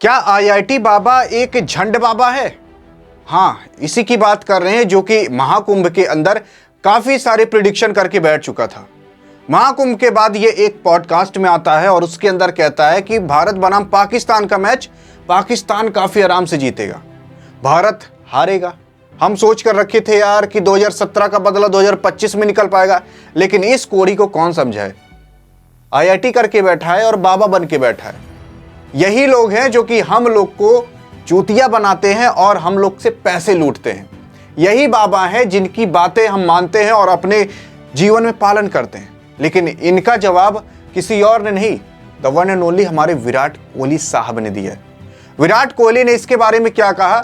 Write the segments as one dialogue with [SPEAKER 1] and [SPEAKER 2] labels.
[SPEAKER 1] क्या आईआईटी बाबा एक झंड बाबा है? हाँ, इसी की बात कर रहे हैं जो कि महाकुंभ के अंदर काफी सारे प्रिडिक्शन करके बैठ चुका था। महाकुंभ के बाद ये एक पॉडकास्ट में आता है और उसके अंदर कहता है कि भारत बनाम पाकिस्तान का मैच पाकिस्तान काफी आराम से जीतेगा, भारत हारेगा। हम सोच कर रखे थे यार कि 2017 का बदला 2025 में निकल पाएगा, लेकिन इस कोड़ी को कौन समझाए। आईआईटी करके बैठा है और बाबा बन के बैठा है। यही लोग हैं जो कि हम लोग को चूतिया बनाते हैं और हम लोग से पैसे लूटते हैं। यही बाबा हैं जिनकी बातें हम मानते हैं और अपने जीवन में पालन करते हैं। लेकिन इनका जवाब किसी और ने नहीं, द वन एंड ओनली हमारे विराट कोहली साहब ने दिया है। विराट कोहली ने इसके बारे में क्या कहा?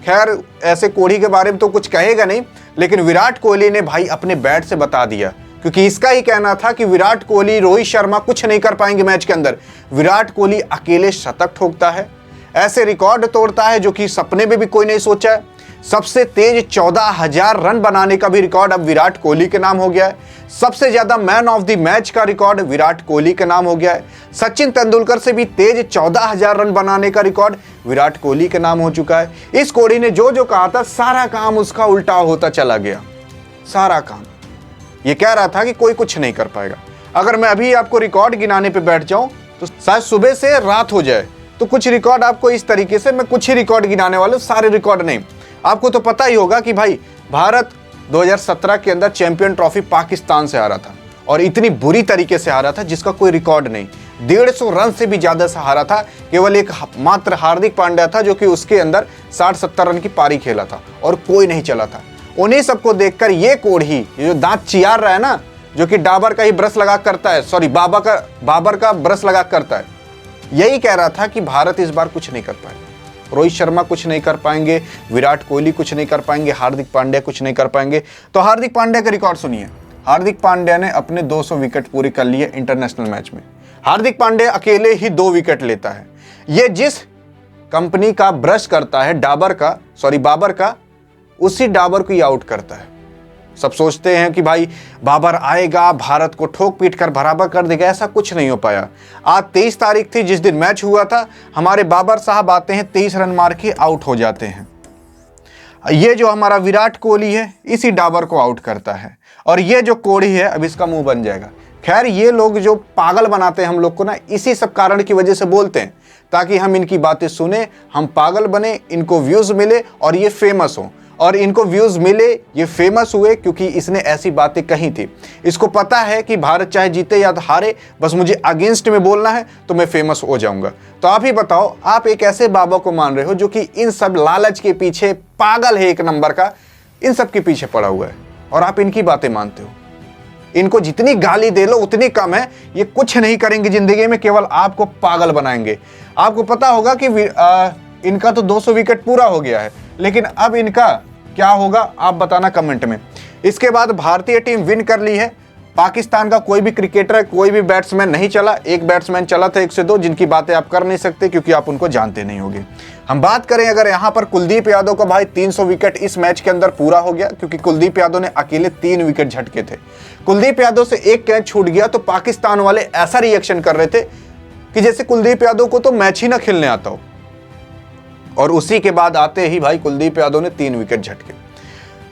[SPEAKER 1] खैर, ऐसे कोहली के बारे में तो कुछ कहेगा नहीं, लेकिन विराट कोहली ने भाई अपने बैट से बता दिया, क्योंकि इसका ही कहना था कि विराट कोहली, रोहित शर्मा कुछ नहीं कर पाएंगे मैच के अंदर। विराट कोहली अकेले शतक ठोकता है, ऐसे रिकॉर्ड तोड़ता है जो कि सपने में भी कोई नहीं सोचा है। सबसे तेज 14,000 रन बनाने का भी रिकॉर्ड अब विराट कोहली के नाम हो गया है। सबसे ज्यादा मैन ऑफ द मैच का रिकॉर्ड विराट कोहली के नाम हो गया है। सचिन तेंदुलकर से भी तेज 14,000 रन बनाने का रिकॉर्ड विराट कोहली के नाम हो चुका है। इस कोहली ने जो जो कहा था सारा काम उसका उल्टा होता चला गया। सारा काम ये कह रहा था कि कोई कुछ नहीं कर पाएगा। अगर मैं अभी आपको रिकॉर्ड गिनाने पे बैठ जाऊं तो शायद सुबह से रात हो जाए। तो कुछ रिकॉर्ड आपको इस तरीके से, मैं कुछ ही रिकॉर्ड गिनाने वाला हूं, सारे रिकॉर्ड नहीं। आपको तो पता ही होगा कि भाई भारत 2017 के अंदर चैंपियन ट्रॉफी पाकिस्तान से हारा था, और इतनी बुरी तरीके से हारा था जिसका कोई रिकॉर्ड नहीं। 150 रन से भी ज्यादा से हारा था। केवल एक मात्र हार्दिक पांड्या था जो कि उसके अंदर 60-70 रन की पारी खेला था और कोई नहीं चला था। उन्हीं सबको देखकर ये कोढ़ी, ये जो दांत चियार रहा है ना, जो कि डाबर का ही ब्रश लगा करता है, सॉरी बाबर का ब्रश लगा करता है, यही कह रहा था कि भारत इस बार कुछ नहीं कर पाएगा। रोहित शर्मा कुछ नहीं कर पाएंगे, विराट कोहली कुछ नहीं कर पाएंगे, हार्दिक पांड्या कुछ नहीं कर पाएंगे। तो हार्दिक पांड्या का रिकॉर्ड सुनिए। हार्दिक पांड्या ने अपने 200 विकेट पूरे कर लिए इंटरनेशनल मैच में। हार्दिक पांड्या अकेले ही 2 विकेट लेता है। ये जिस कंपनी का ब्रश करता है, बाबर का, उसी डाबर को ही आउट करता है। सब सोचते हैं कि भाई बाबर आएगा, भारत को ठोक पीट कर बराबर कर देगा। ऐसा कुछ नहीं हो पाया। आज 23 तारीख थी, जिस दिन मैच हुआ था, हमारे बाबर साहब आते हैं, 23 रन मार के आउट हो जाते हैं। ये जो हमारा विराट कोहली है, इसी डाबर को आउट करता है, और ये जो कोहली है अब इसका मुंह बन जाएगा। खैर, ये लोग जो पागल बनाते हैं हम लोग को ना, इसी सब कारण की वजह से बोलते हैं, ताकि हम इनकी बातें सुने, हम पागल बने, इनको व्यूज मिले और ये फेमस हो। और इनको व्यूज मिले, ये फेमस हुए क्योंकि इसने ऐसी बातें कही थी। इसको पता है कि भारत चाहे जीते या हारे, बस मुझे अगेंस्ट में बोलना है तो मैं फेमस हो जाऊंगा। तो आप ही बताओ, आप एक ऐसे बाबा को मान रहे हो जो कि इन सब लालच के पीछे पागल है, एक नंबर का, इन सब के पीछे पड़ा हुआ है, और आप इनकी बातें मानते हो। इनको जितनी गाली दे लो उतनी कम है। ये कुछ नहीं करेंगे जिंदगी में, केवल आपको पागल बनाएंगे। आपको पता होगा कि इनका तो 200 विकेट पूरा हो गया है, लेकिन अब इनका क्या होगा आप बताना कमेंट में। इसके बाद भारतीय टीम विन कर ली है। पाकिस्तान का कोई भी क्रिकेटर, कोई भी बैट्समैन नहीं चला। एक बैट्समैन चला था 1 से 2, जिनकी बातें आप कर नहीं सकते क्योंकि आप उनको जानते नहीं होंगे। हम बात करें अगर यहाँ पर कुलदीप यादव का, भाई 300 विकेट इस मैच के अंदर पूरा हो गया, क्योंकि कुलदीप यादव ने अकेले 3 विकेट झटके थे। कुलदीप यादव से एक कैच छूट गया तो पाकिस्तान वाले ऐसा रिएक्शन कर रहे थे कि जैसे कुलदीप यादव को तो मैच ही ना खेलने आता हो। और उसी के बाद आते ही भाई कुलदीप यादव ने 3 विकेट झटके।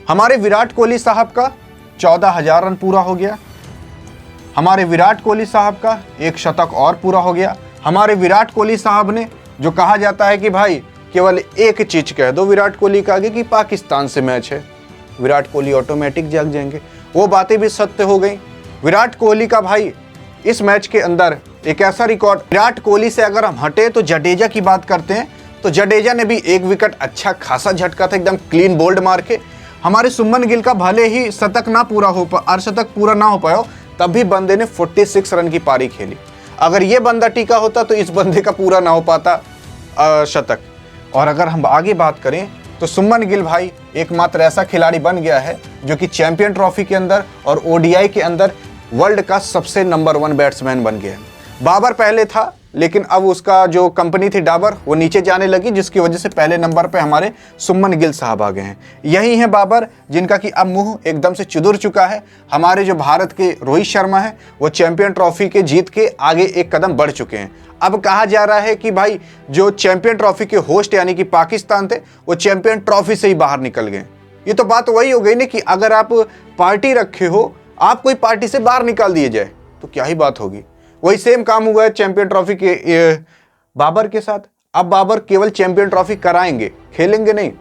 [SPEAKER 1] हमारे विराट कोहली साहब का 14,000 रन पूरा हो गया। हमारे विराट कोहली साहब का एक शतक और पूरा हो गया। हमारे विराट कोहली साहब ने, जो कहा जाता है कि भाई केवल एक चीज कह दो विराट कोहली का आगे कि पाकिस्तान से मैच है, विराट कोहली ऑटोमेटिक जग जाएंगे, वो बातें भी सत्य हो गई। विराट कोहली का भाई इस मैच के अंदर एक ऐसा रिकॉर्ड, विराट कोहली से अगर हम हटे तो जडेजा की बात करते हैं, तो जडेजा ने भी 1 विकेट अच्छा खासा झटका था, एकदम क्लीन बोल्ड मार के। हमारे सुमन गिल का भले ही अर्धशतक पूरा ना हो पाया, तब भी बंदे ने 46 रन की पारी खेली। अगर ये बंदा टीका होता तो इस बंदे का पूरा ना हो पाता शतक। और अगर हम आगे बात करें तो सुमन गिल भाई एकमात्र ऐसा खिलाड़ी बन गया है जो कि चैंपियन ट्रॉफी के अंदर और ओडीआई के अंदर वर्ल्ड का सबसे नंबर 1 बैट्समैन बन गया है। बाबर पहले था, लेकिन अब उसका जो कंपनी थी डाबर वो नीचे जाने लगी, जिसकी वजह से पहले नंबर पे हमारे सुमन गिल साहब आ गए हैं। यही है बाबर जिनका कि अब मुंह एकदम से चुदुर चुका है। हमारे जो भारत के रोहित शर्मा है वो चैंपियन ट्रॉफी के जीत के आगे एक कदम बढ़ चुके हैं। अब कहा जा रहा है कि भाई जो चैंपियन ट्रॉफी के होस्ट यानी कि पाकिस्तान थे वो चैंपियन ट्रॉफी से ही बाहर निकल गए। ये तो बात वही हो गई ना कि अगर आप पार्टी रखे हो, आप कोई पार्टी से बाहर निकाल दिए जाए तो क्या ही बात होगी। वही सेम काम हुआ है चैंपियन ट्रॉफी के बाबर के साथ। अब बाबर केवल चैंपियन ट्रॉफी कराएंगे, खेलेंगे नहीं।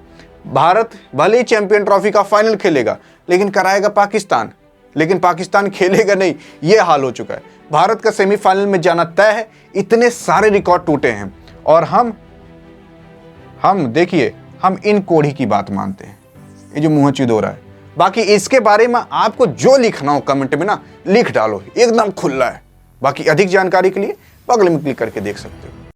[SPEAKER 1] भारत भले ही चैंपियन ट्रॉफी का फाइनल खेलेगा लेकिन कराएगा पाकिस्तान, लेकिन पाकिस्तान खेलेगा नहीं। ये हाल हो चुका है। भारत का सेमीफाइनल में जाना तय है। इतने सारे रिकॉर्ड टूटे हैं और हम देखिए हम इन कोढ़ी की बात मानते हैं, ये जो मुंह चिदोरा है। बाकी इसके बारे में आपको जो लिखना हो कमेंट में ना लिख डालो, एकदम खुला है। बाकी अधिक जानकारी के लिए बगल में क्लिक करके देख सकते हो।